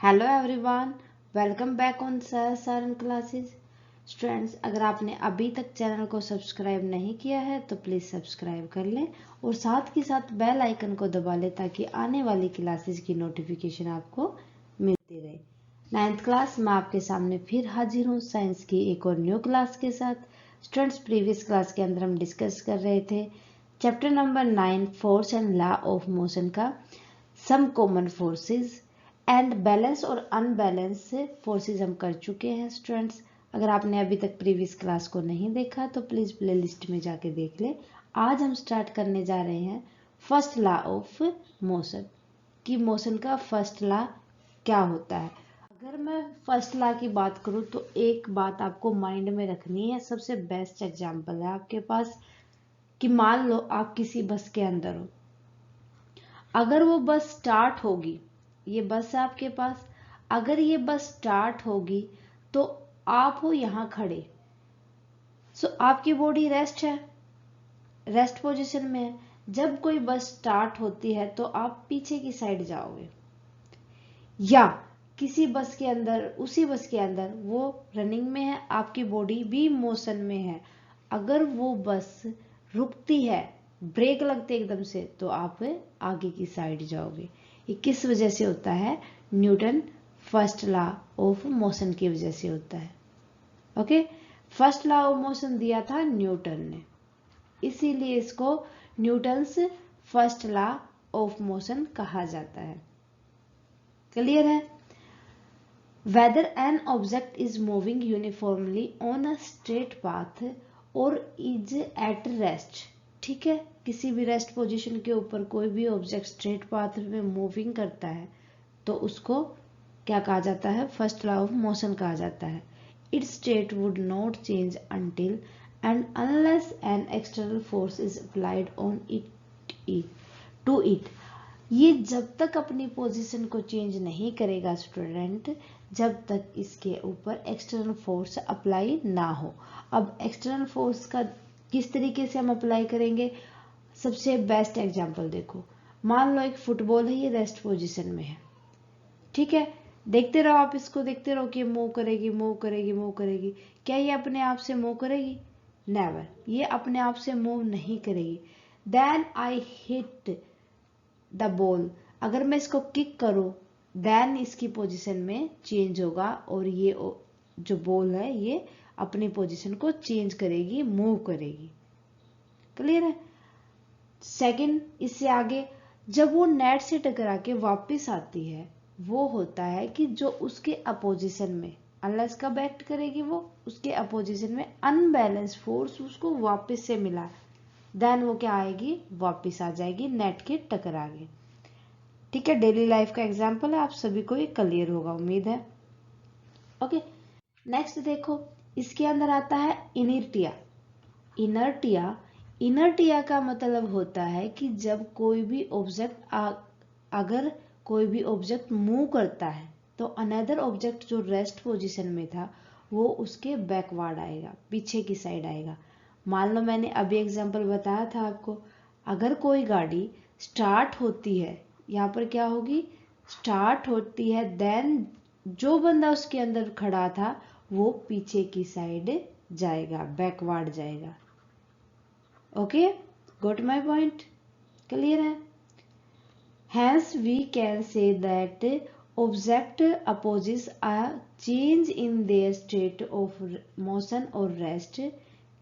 Hello everyone, welcome back on Saran classes. Students, अगर आपने अभी तक चैनल को सब्सक्राइब नहीं किया है तो प्लीज़ सब्सक्राइब कर लें और साथ के साथ बेल आइकन को दबा लें ताकि आने वाली क्लासेस की नोटिफिकेशन आपको मिलती रहे। 9th क्लास में आपके सामने फिर हाजिर हूँ साइंस की एक और न्यू क्लास के साथ। स्टूडेंट्स, प्रीवियस क्लास के अंदर हम डिस्कस कर रहे थे chapter number 9 force and law of motion का some common forces and balance और अनबैलेंस फोर्सेस हम कर चुके हैं। स्टूडेंट्स, अगर आपने अभी तक प्रीवियस क्लास को नहीं देखा तो प्लीज़ प्लेलिस्ट में जाके देख ले। आज हम स्टार्ट करने जा रहे हैं फर्स्ट लॉ ऑफ मोशन कि मोशन का फर्स्ट लॉ क्या होता है। अगर मैं फर्स्ट लॉ की बात करूं तो एक बात आपको माइंड में रखनी है। सबसे बेस्ट एग्जांपल है आपके पास कि मान लो आप किसी बस के अंदर हो। अगर वो बस स्टार्ट होगी, ये बस है आपके पास, अगर ये बस स्टार्ट होगी तो आप हो यहाँ खड़े, सो आपकी बॉडी रेस्ट है, रेस्ट पोजीशन में है। जब कोई बस स्टार्ट होती है तो आप पीछे की साइड जाओगे, या किसी बस के अंदर, उसी बस के अंदर वो रनिंग में है, आपकी बॉडी भी मोशन में है। अगर वो बस रुकती है, ब्रेक लगते एकदम से, तो आप आगे की साइड जाओगे। ये किस वजह से होता है? Newton first law of motion की वजह से होता है। Okay, first law of motion दिया था न्यूटन ने, इसीलिए इसको Newton's first law of motion कहा जाता है। क्लियर है? Whether an object is moving uniformly on a straight path or is at rest, ठीक है, किसी भी रेस्ट पोजीशन के ऊपर कोई भी ऑब्जेक्ट स्ट्रेट पाथ में मूविंग करता है तो उसको क्या कहा जाता है? फर्स्ट लॉ ऑफ मोशन कहा जाता है। It's state would not change until and unless an external force is applied on to it। ये जब तक अपनी पोजीशन को चेंज नहीं करेगा स्टूडेंट, जब तक इसके ऊपर एक्सटर्नल फोर्स अप्लाई ना हो। अब एक्सटर्नल फोर्स का किस तरीके से हम अप्लाई करेंगे? सबसे बेस्ट एग्जांपल देखो, मान लो एक फुटबॉल है, ये रेस्ट पोजीशन में है, ठीक है, देखते रहो, आप इसको देखते रहो कि मूव करेगी, मूव करेगी, मूव करेगी। क्या ये अपने आप से मूव करेगी? नेवर, ये अपने आप से मूव नहीं करेगी। Then I hit the ball, अगर मैं इसको किक करूं देन इसकी पोजीशन में चेंज होगा और ये जो बॉल है ये अपनी पोजीशन को चेंज करेगी, मूव करेगी। क्लियर है? सेकंड, इससे आगे जब वो नेट से टकरा के वापस आती है, वो होता है कि जो उसके अपोजिशन में, अनलेस कब एक्ट करेगी, वो उसके अपोजिशन में अनबैलेंस फोर्स उसको वापस से मिला, देन वो क्या आएगी? वापस आ जाएगी नेट के टकरा के। ठीक है, डेली लाइफ का एग्जाम्पल है, आप सभी को ये क्लियर होगा उम्मीद है। ओके, नेक्स्ट देखो, इसके अंदर आता है इनर्टिया। इनर्टिया, इनर्टिया का मतलब होता है कि जब कोई भी ऑब्जेक्ट, अगर कोई भी ऑब्जेक्ट मूव करता है तो अनदर ऑब्जेक्ट जो रेस्ट पोजीशन में था वो उसके बैकवर्ड आएगा, पीछे की साइड आएगा। मान लो मैंने अभी एग्जांपल बताया था आपको, अगर कोई गाड़ी स्टार्ट होती है, यहाँ पर क्या होगी? स्टार्ट होती है, देन जो बंदा उसके अंदर खड़ा था वो पीछे की साइड जाएगा, बैकवर्ड जाएगा। Okay, got my point? Clear है? Hence we can say that object opposes a change in their state of motion or rest।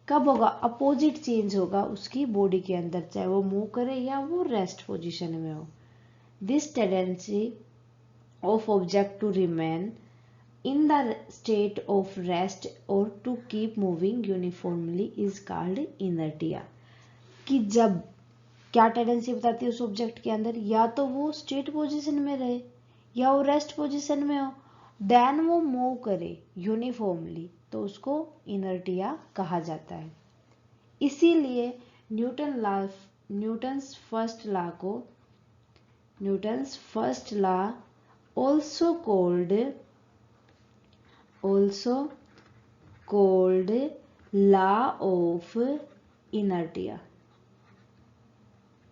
कब होगा? अपोजिट चेंज होगा उसकी बॉडी के अंदर, चाहे वो मूव करे या वो रेस्ट पोजीशन में हो। This tendency of object to remain in the state of rest or to keep moving uniformly is called inertia। कि जब क्या टेंडेंसी बताती है उस ऑब्जेक्ट के अंदर, या तो वो स्ट्रेट पोजीशन में रहे या वो रेस्ट पोजीशन में हो, देन वो मूव करे यूनिफॉर्मली, तो उसको इनर्टिया कहा जाता है। इसीलिए न्यूटन्स फर्स्ट लॉ को, Newton's first law also called law of inertia.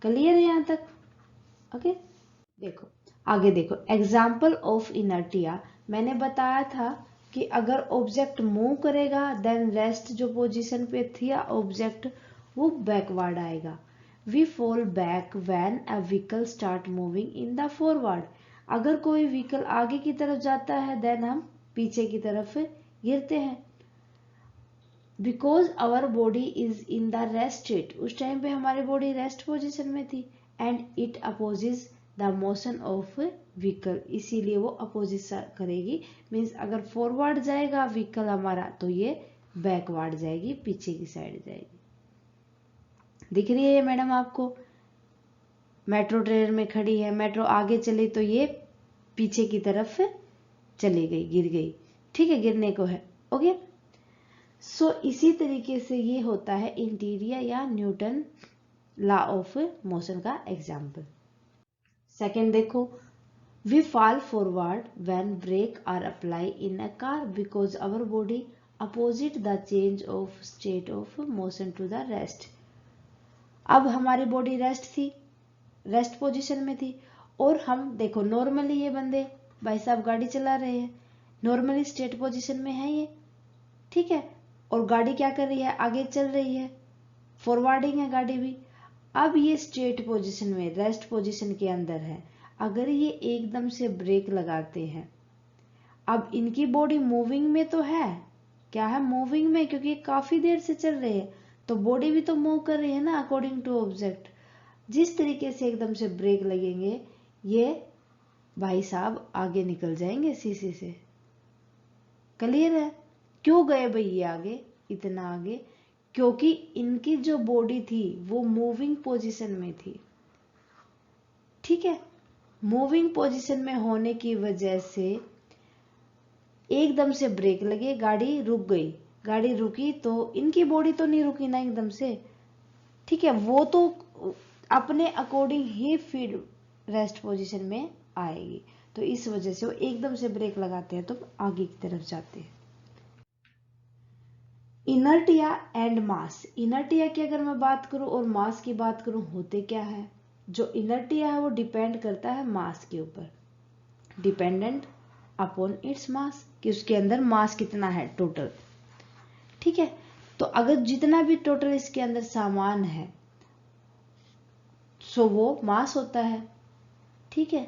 Clear है यहाँ तक? ओके, देखो आगे देखो, एग्जाम्पल ऑफ इनर्टिया, मैंने बताया था कि अगर ऑब्जेक्ट मूव करेगा देन रेस्ट जो पोजीशन पे थी ऑब्जेक्ट वो बैकवर्ड आएगा। We fall back when a vehicle start moving in the forward, अगर कोई व्हीकल आगे की तरफ जाता है देन हम पीछे की तरफ गिरते हैं। Because our body is in the rest state, उस टाइम पे हमारी बॉडी रेस्ट पोजिशन में थी, and it opposes the motion of vehicle, इसीलिए वो अपोजिट करेगी। मीन्स अगर फॉरवर्ड जाएगा व्हीकल हमारा तो ये बैकवर्ड जाएगी, पीछे की साइड जाएगी। दिख रही है ये मैडम आपको? मेट्रो ट्रेन में खड़ी है, मेट्रो आगे चली तो ये पीछे की तरफ चली गई, गिर गई। ठीक है, गिरने को है। ओके, सो इसी तरीके से ये होता है इंटीरियर या न्यूटन लॉ ऑफ मोशन का एग्जाम्पल। सेकेंड देखो, we fall forward when brake are apply in a car because our body opposite the change of state of motion to the rest. अब हमारी बॉडी रेस्ट थी, rest position में थी, और हम देखो नॉर्मली ये बंदे भाई साहब गाड़ी चला रहे हैं, नॉर्मली स्टेट पोजीशन में है ये, ठीक है, और गाड़ी क्या कर रही है, आगे चल रही है, फॉरवर्डिंग है गाड़ी भी। अब ये स्ट्रेट पोजीशन में रेस्ट पोजीशन के अंदर है, अगर ये एकदम से ब्रेक लगाते हैं, अब इनकी बॉडी मूविंग में तो है, क्या है, मूविंग में, क्योंकि काफी देर से चल रहे हैं तो बॉडी भी तो मूव कर रही है ना अकॉर्डिंग टू ऑब्जेक्ट। जिस तरीके से एकदम से ब्रेक लगेंगे ये भाई साहब आगे निकल जाएंगे शीशे से। क्लियर है? क्यों गए भाई ये आगे, इतना आगे? क्योंकि इनकी जो बॉडी थी वो मूविंग पोजीशन में थी। ठीक है, मूविंग पोजीशन में होने की वजह से एकदम से ब्रेक लगे, गाड़ी रुक गई, गाड़ी रुकी तो इनकी बॉडी तो नहीं रुकी ना एकदम से, ठीक है, वो तो अपने अकॉर्डिंग ही फिर रेस्ट पोजीशन में आएगी, तो इस वजह से वो एकदम से ब्रेक लगाते हैं तो आगे की तरफ जाते हैं। इनर्टिया एंड मास, इनर्टिया की अगर मैं बात करूं और मास की बात करूं, होते क्या है, जो इनर्टिया है वो डिपेंड करता है मास के ऊपर, डिपेंडेंट अपॉन इट्स मास, कि उसके अंदर मास कितना है टोटल। ठीक है, तो अगर जितना भी टोटल इसके अंदर सामान है सो वो मास होता है। ठीक है,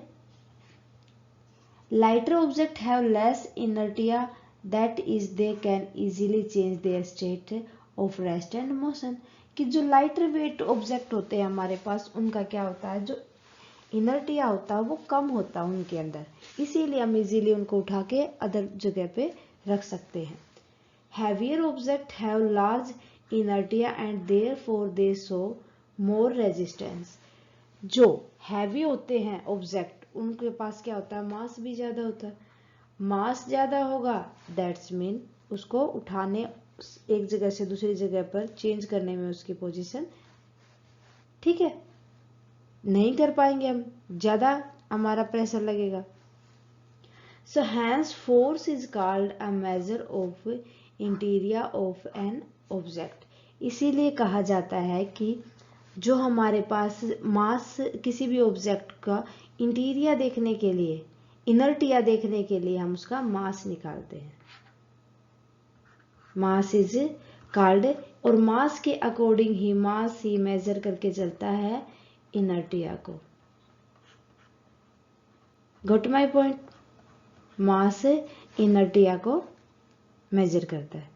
lighter object have less inertia, that is they can easily change their state of rest and motion, कि जो लाइटर वेट ऑब्जेक्ट होते हैं हमारे पास उनका क्या होता है, जो इनर्टिया होता है वो कम होता है उनके अंदर, इसीलिए हम इजीली उनको उठा के अदर जगह पे रख सकते हैं। Heavier object have large inertia and therefore they show more resistance, जो हैवी होते हैं ऑब्जेक्ट उनके पास क्या होता है, मास भी ज्यादा होता है, मास ज्यादा होगा दैट्स मीन उसको उठाने, एक जगह से दूसरी जगह पर चेंज करने में उसकी पोजीशन, ठीक है, नहीं कर पाएंगे हम, ज्यादा हमारा प्रेशर लगेगा। So hence force is called a measure of इंटीरियर ऑफ एन ऑब्जेक्ट, इसीलिए कहा जाता है कि जो हमारे पास मास किसी भी ऑब्जेक्ट का इंटीरियर देखने के लिए, इनर्टिया देखने के लिए हम उसका मास निकालते हैं, मास इज कॉल्ड, और मास के अकॉर्डिंग ही मास ही मेजर करके चलता है इनर्टिया को। Got my point? Mass inertia को मेजर करता है।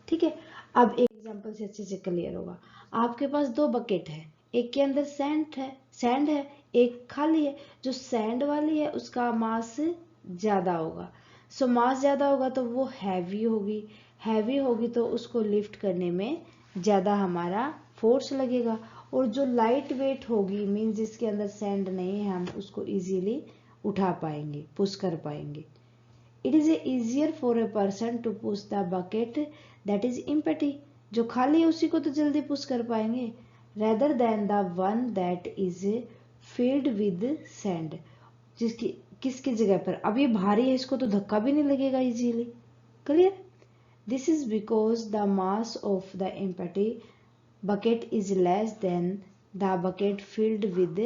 ठीक है, अब एक एग्जांपल से अच्छे से क्लियर होगा। आपके पास दो बकेट है, एक के अंदर सैंड है, एक खाली है, जो सैंड वाली है उसका मास ज्यादा होगा, सो मास ज्यादा होगा तो वो हैवी होगी तो उसको लिफ्ट करने में ज्यादा हमारा फोर्स लगेगा, और जो लाइट वेट होगी मीन्स जिसके अंदर सैंड नहीं है हम उसको इजीली उठा पाएंगे, पुश कर पाएंगे। It is easier for a person to push the bucket that is empty, जो खाली है उसी को तो जल्दी पुश कर पाएंगे, rather than the one that is filled with sand, जिसकी किसकी जगह पर, अब ये भारी है इसको तो धक्का भी नहीं लगेगा easily. Clear? This is because the mass of the empty bucket is less than the bucket filled with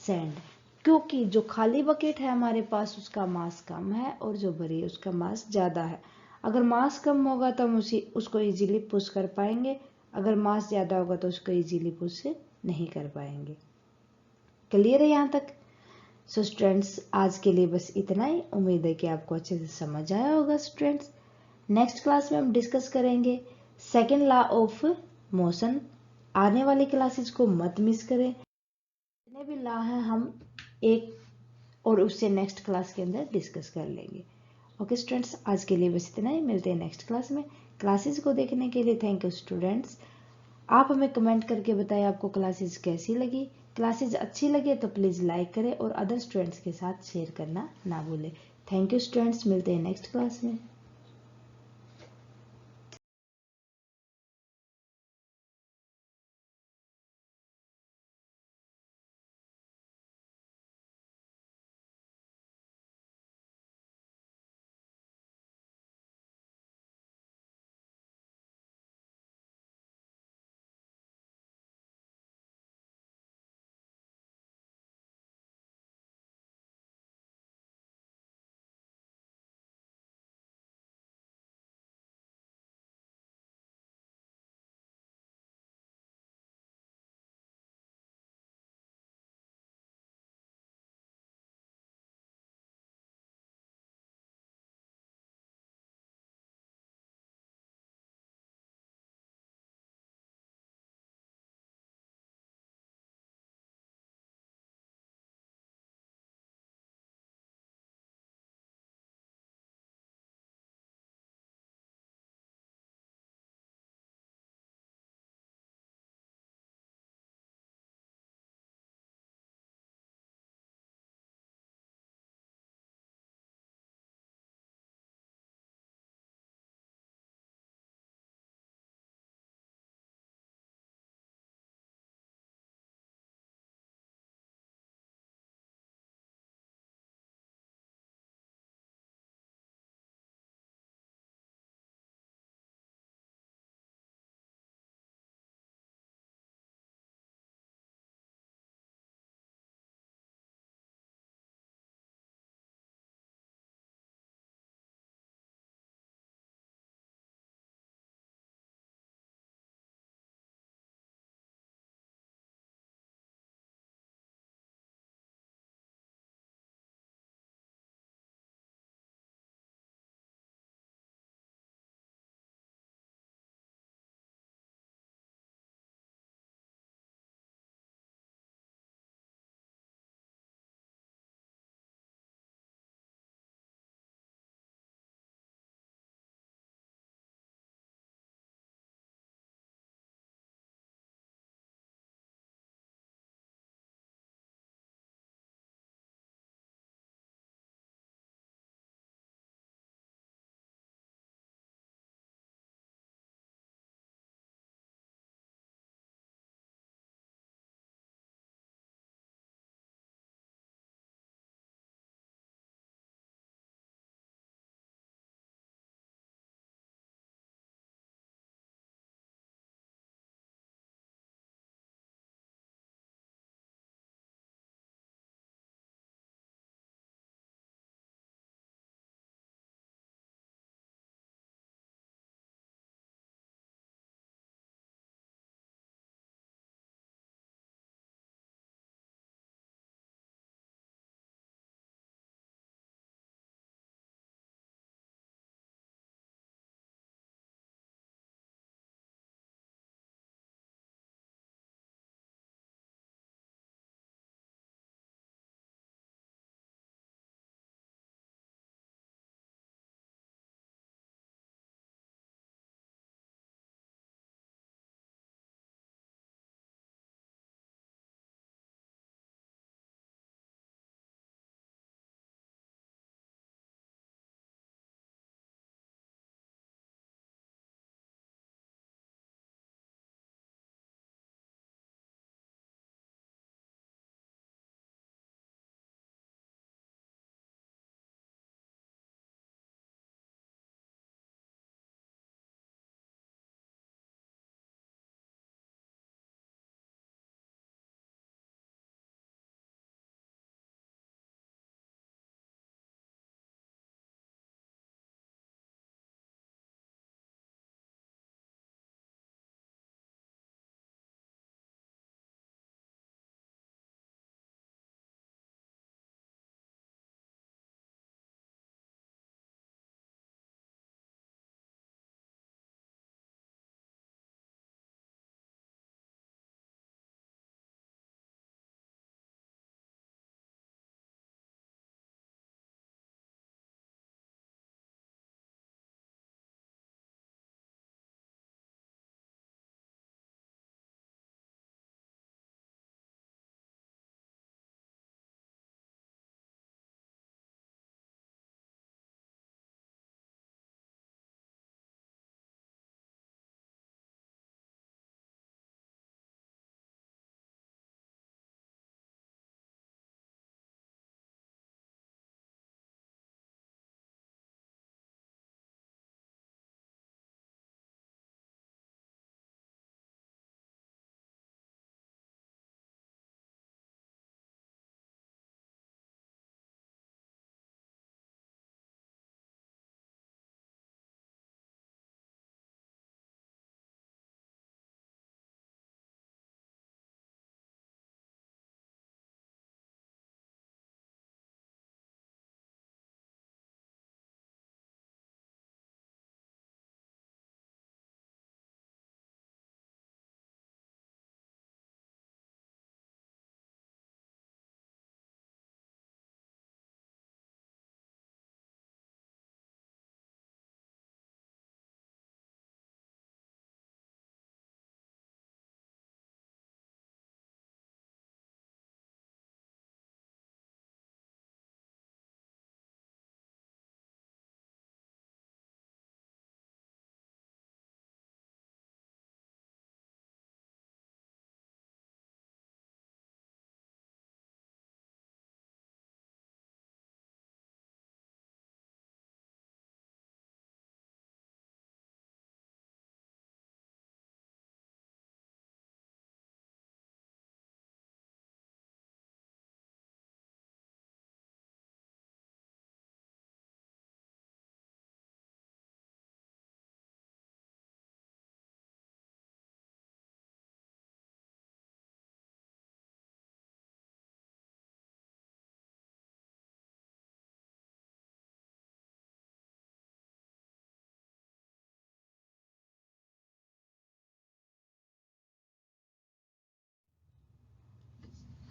sand, क्योंकि जो खाली बकेट है हमारे पास उसका मास कम है और जो भरी है उसका मास ज़्यादा है। अगर मास कम होगा तो हम उसको इजीली पुश कर पाएंगे, अगर मास ज़्यादा होगा तो उसको इजीली पुश नहीं कर पाएंगे। क्लियर है यहाँ तक? सो स्टूडेंट्स आज के लिए बस इतना ही। उम्मीद है कि आपको अच्छे से समझ आया होगा स्टूडेंट्स। नेक्स्ट क्लास में हम डिस्कस करेंगे सेकेंड लॉ ऑफ मोशन। आने वाली क्लासेस को मत मिस करें। जितने भी लॉ हैं हम एक और उससे नेक्स्ट क्लास के अंदर डिस्कस कर लेंगे। ओके स्टूडेंट्स, आज के लिए बस इतना ही। मिलते हैं नेक्स्ट क्लास में। क्लासेस को देखने के लिए थैंक यू स्टूडेंट्स। आप हमें कमेंट करके बताएं आपको क्लासेस कैसी लगी। क्लासेस अच्छी लगे तो प्लीज़ लाइक करें और अदर स्टूडेंट्स के साथ शेयर करना ना भूलें। थैंक यू स्टूडेंट्स, मिलते हैं नेक्स्ट क्लास में।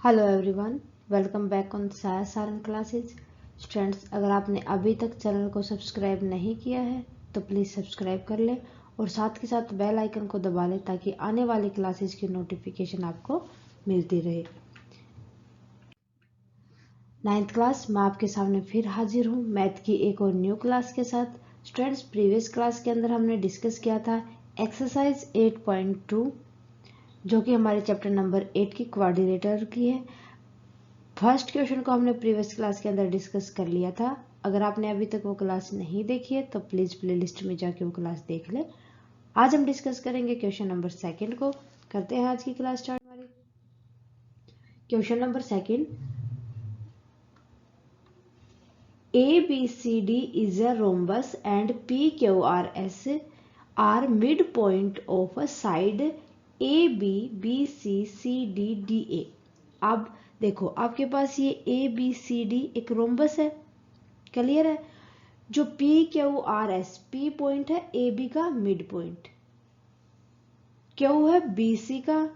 Hello everyone, welcome back on Saran classes. Students, अगर आपने अभी तक चैनल को सब्सक्राइब नहीं किया है तो प्लीज़ सब्सक्राइब कर लें और साथ के साथ बेल आइकन को दबा लें ताकि आने वाली क्लासेस की नोटिफिकेशन आपको मिलती रहे। 9th क्लास मैं आपके सामने फिर हाजिर हूँ मैथ की एक और न्यू क्लास के साथ। स्टूडेंट्स, प्रीवियस क्लास के अंदर हमने डिस्कस किया था एक्सरसाइज 8.2 जो कि हमारे चैप्टर नंबर 8 की क्वाड्रिलेटर की है। फर्स्ट क्वेश्चन को हमने प्रीवियस क्लास के अंदर डिस्कस कर लिया था। अगर आपने अभी तक वो क्लास नहीं देखी है तो प्लीज़ प्लेलिस्ट में जाके वो क्लास देख ले। आज हम डिस्कस करेंगे क्वेश्चन नंबर 2 को। करते हैं आज की क्लास स्टार्ट हमारी। Question number 2, ABCD is a rhombus and PQRS are midpoint of a side AB, BC, CD, DA। अब देखो आपके पास ये ABCD एक रोम्बस है, क्लियर है। जो PQRS, P पॉइंट है AB का मिड पॉइंट, Q है BC का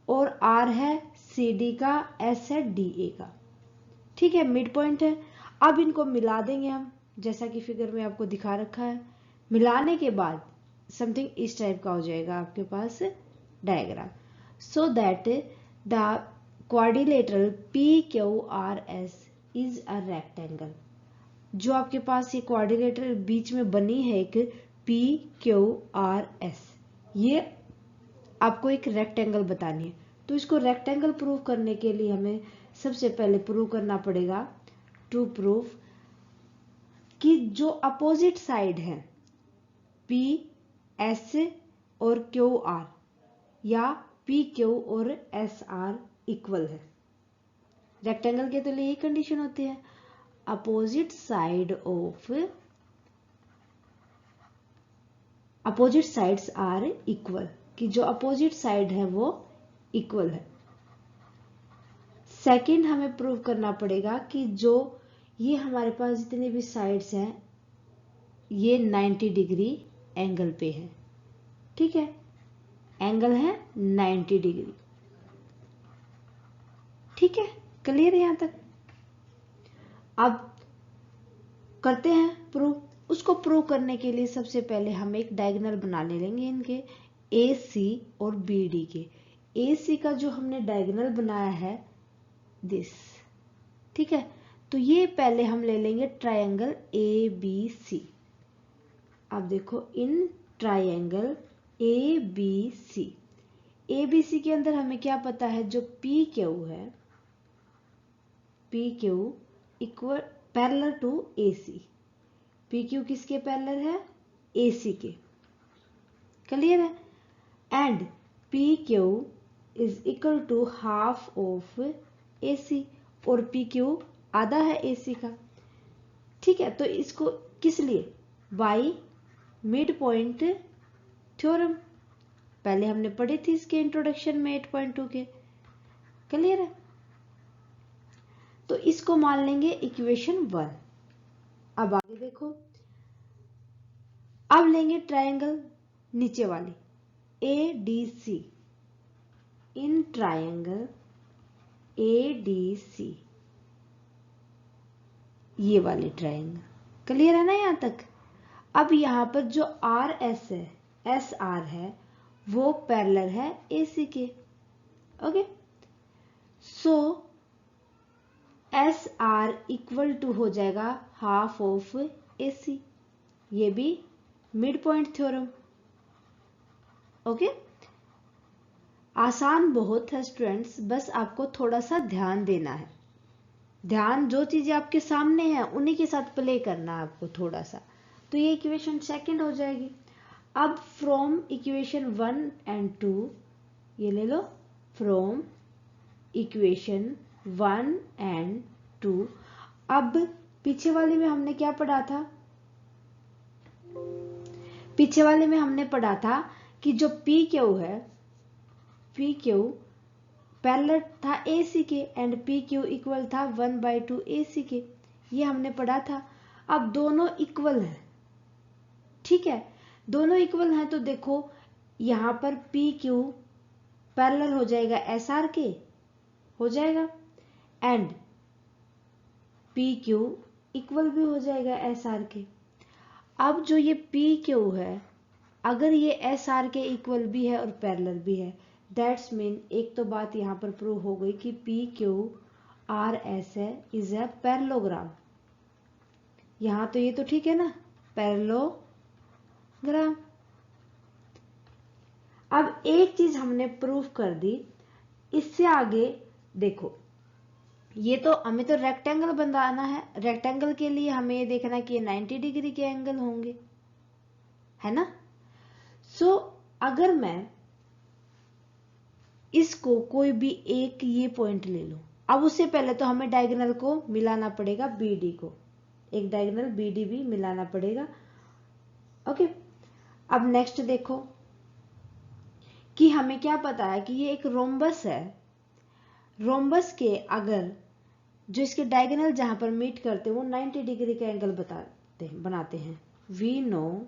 और R है CD का, S है DA का। ठीक है, मिड पॉइंट है। अब इनको मिला देंगे हम, जैसा कि फिगर में आपको दिखा रखा है। मिलाने के बाद समथिंग इस टाइप का हो जाएगा आपके पास diagram. So that the quadrilateral PQRS is a rectangle. जो आपके पास ये क्वाड्रिलेटरल बीच में बनी है एक PQRS, ये आपको एक रेक्टेंगल बतानी है। तो इसको रेक्टेंगल प्रूव करने के लिए हमें सबसे पहले प्रूव करना पड़ेगा टू प्रूफ कि जो अपोजिट साइड है PS और QR या PQ और SR इक्वल है। रेक्टेंगल के तो लिए यही कंडीशन होती है, अपोजिट साइड्स आर इक्वल, कि जो अपोजिट साइड है वो इक्वल है। सेकंड, हमें प्रूव करना पड़ेगा कि जो ये हमारे पास जितने भी साइड्स हैं ये 90 डिग्री एंगल पे है। ठीक है, एंगल है 90 डिग्री। ठीक है, क्लियर है यहां तक। अब करते हैं प्रूव। उसको प्रूव करने के लिए सबसे पहले हम एक डायगोनल बना ले लेंगे इनके AC और BD के। AC का जो हमने डायगोनल बनाया है दिस, ठीक है। तो ये पहले हम ले लेंगे ट्रायंगल ABC। अब देखो इन ट्रायंगल ABC, ABC के अंदर हमें क्या पता है, जो PQ है, PQ equal parallel to AC। PQ किसके पैरेलल है, AC के, क्लियर है। And PQ is equal to half of AC, और PQ आधा है AC का। ठीक है, तो इसको किस लिए, बाई मिड पॉइंट थ्योरम, पहले हमने पढ़ी थी इसके इंट्रोडक्शन में 8.2 के, क्लियर है। तो इसको मान लेंगे इक्वेशन 1। अब आगे देखो, अब लेंगे ट्रायंगल नीचे वाली ADC। इन ट्रायंगल ADC, ये वाली ट्रायंगल, क्लियर है ना यहां तक। अब यहां पर जो RS है, SR है, वो पैरेलल है AC के। Okay, so SR equal to हो जाएगा हाफ ऑफ AC, ये भी मिड पॉइंट थ्योरम। ओके, आसान बहुत है स्टूडेंट्स, बस आपको थोड़ा सा ध्यान देना है। ध्यान, जो चीजें आपके सामने हैं उन्हीं के साथ प्ले करना है आपको थोड़ा सा। तो ये इक्वेशन 2 हो जाएगी। अब फ्रॉम इक्वेशन 1 and 2, ये ले लो, फ्रॉम इक्वेशन 1 and 2। अब पीछे वाले में हमने क्या पढ़ा था, पीछे वाले में हमने पढ़ा था कि जो PQ है, PQ पैरेलल था AC के एंड PQ इक्वल था 1/2 AC के, ये हमने पढ़ा था। अब दोनों इक्वल हैं, ठीक है, दोनों इक्वल हैं तो देखो यहां पर PQ पैरेलल हो जाएगा SR के हो जाएगा, एंड पी क्यू इक्वल भी हो जाएगा एस आर के। अब जो ये पी क्यू है, अगर ये एस आर के इक्वल भी है और पैरेलल भी है, दैट्स मीन एक तो बात यहाँ पर प्रूव हो गई कि पी क्यू आर एस है इज ए पैरेललोग्राम। यहाँ तो ये तो ठीक है ना, पैरेललोग्राम। अब एक चीज हमने प्रूव कर दी, इससे आगे देखो, ये तो हमें तो रेक्टेंगल बनाना है, रेक्टेंगल के लिए हमें ये देखना है कि ये 90 डिग्री के एंगल होंगे, है ना। सो अगर मैं इसको कोई भी एक ये पॉइंट ले लूं, अब उससे पहले तो हमें डायगोनल को मिलाना पड़ेगा बीडी को, एक डायगोनल बीडी भी मिलाना पड़ेगा। ओके, अब नेक्स्ट देखो कि हमें क्या पता है कि ये एक रोम्बस है। रोम्बस के अगर जो इसके डायगोनल जहां पर मीट करते हैं वो 90 डिग्री का एंगल बनाते हैं। We know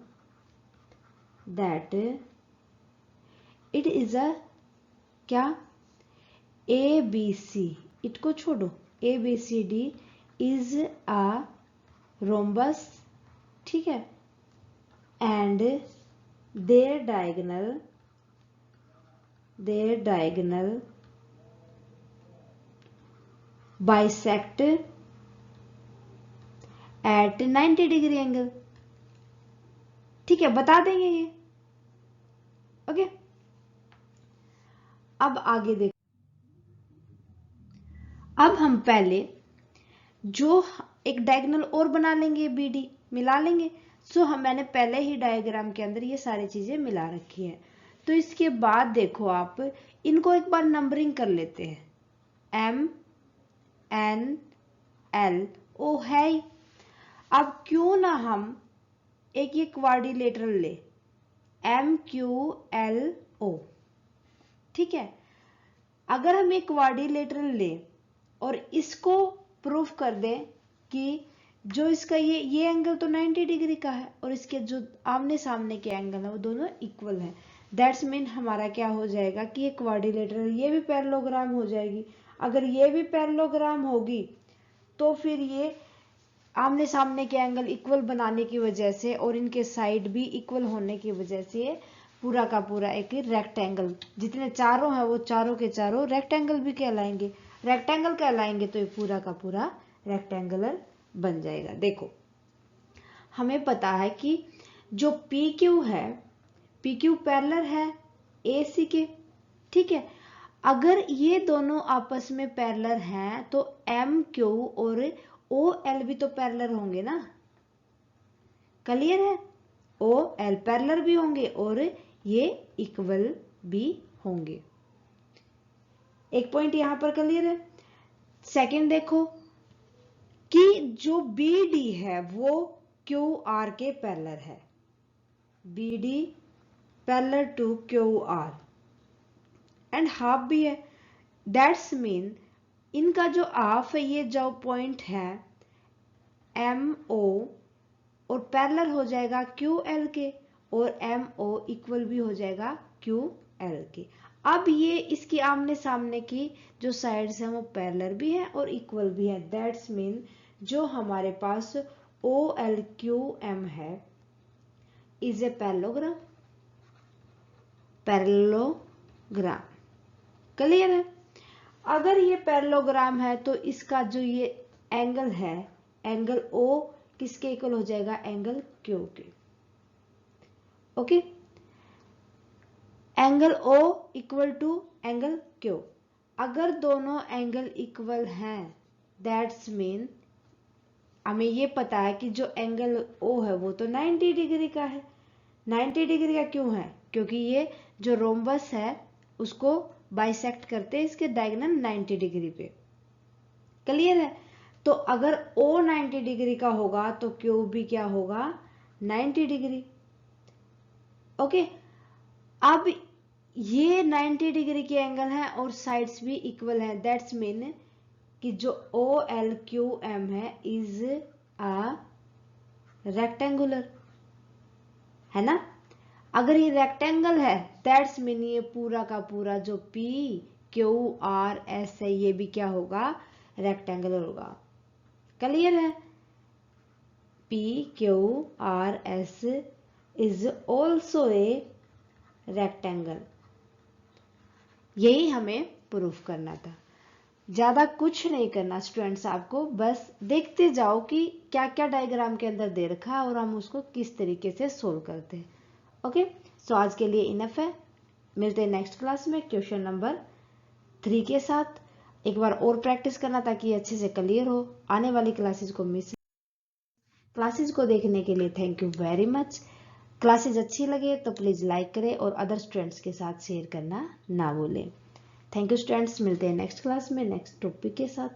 that it is a क्या, ए बी सी, इट को छोड़ो, A B C D is a rhombus, ठीक है, and their diagonal bisect at 90 degree angle, ठीक है, बता देंगे ये। ओके, अब आगे देखो, अब हम पहले जो एक डायगोनल और बना लेंगे, बीडी मिला लेंगे। सो मैंने पहले ही डायग्राम के अंदर ये सारी चीजें मिला रखी है। तो इसके बाद देखो आप इनको एक बार नंबरिंग कर लेते हैं, एम एन एल ओ है ही। अब क्यों ना हम एक ये क्वाड्रिलेटरल ले, एम क्यू एल ओ, ठीक है। अगर हम एक क्वाड्रिलेटरल ले और इसको प्रूफ कर दें कि जो इसका ये एंगल तो 90 डिग्री का है और इसके जो आमने सामने के एंगल है वो दोनों इक्वल है, दैट्स मीन हमारा क्या हो जाएगा कि ये क्वाड्रिलेटरल ये भी पैरेललोग्राम हो जाएगी। अगर ये भी पैरेललोग्राम होगी तो फिर ये आमने सामने के एंगल इक्वल बनाने की वजह से और इनके साइड भी इक्वल होने की वजह से पूरा का पूरा एक रेक्टेंगल, जितने चारों हैं वो चारों के चारों रेक्टेंगल भी कहलाएंगे, रेक्टेंगल कहलाएंगे, तो ये पूरा का पूरा रेक्टेंगुलर बन जाएगा। देखो हमें पता है कि जो पी क्यू है, पी क्यू पैरेलल है ए सी के, ठीक है। अगर ये दोनों आपस में पैरेलल हैं तो एम क्यू और ओ एल भी तो पैरेलल होंगे ना, क्लियर है, ओ एल पैरेलल भी होंगे और ये इक्वल भी होंगे। एक पॉइंट यहां पर क्लियर है। सेकंड देखो कि जो बी डी है वो क्यू आर के पैरेलल है, B D parallel to Q R and half भी है, दैट्स मीन इनका जो हाफ है, ये जो पॉइंट है एम ओ और पैरेलल हो जाएगा क्यू एल के और एम ओ इक्वल भी हो जाएगा क्यू एल के। अब ये इसकी आमने सामने की जो साइड्स हैं वो पैरेलल भी है और इक्वल भी है, दैट्स मीन जो हमारे पास ओ एल क्यू एम है is a parallelogram, parallelogram, clear है। अगर ये पैरेललोग्राम है तो इसका जो ये एंगल है, एंगल ओ किसके इक्वल हो जाएगा, एंगल क्यू के। Okay, angle O equal to angle Q. अगर दोनों एंगल इक्वल हैं दैट्स मीन हमें ये पता है कि जो एंगल ओ है वो तो 90 डिग्री का है। 90 डिग्री का क्यों है, क्योंकि ये जो रोम्बस है उसको बाइसेक्ट करते हैं इसके डायगोनल 90 डिग्री पे, क्लियर है। तो अगर O 90 डिग्री का होगा तो Q भी क्या होगा, 90 डिग्री। ओके, अब ये 90 डिग्री के एंगल हैं और साइड्स भी इक्वल हैं, दैट्स मीन कि जो OLQM है इज अ रेक्टेंगुलर, है ना। अगर ये रेक्टेंगल है दैट्स मीन ये पूरा का पूरा जो P QRS है, ये भी क्या होगा, रेक्टेंगुलर होगा। क्लियर है? PQRS is also a rectangle. यही हमें प्रूफ करना था। ज़्यादा कुछ नहीं करना स्टूडेंट्स, आपको बस देखते जाओ कि क्या क्या डायग्राम के अंदर दे रखा है और हम उसको किस तरीके से सोल्व करते हैं। ओके, सो आज के लिए इनफ है। मिलते हैं नेक्स्ट क्लास में क्वेश्चन नंबर 3 के साथ। एक बार और प्रैक्टिस करना ताकि अच्छे से क्लियर हो। आने वाली क्लासेस को देखने के लिए thank you very much. Classes अच्छी लगे तो प्लीज़ लाइक करें और अदर स्टूडेंट्स के साथ शेयर करना ना भूलें। थैंक यू स्टूडेंट्स, मिलते हैं नेक्स्ट क्लास में नेक्स्ट टॉपिक के साथ।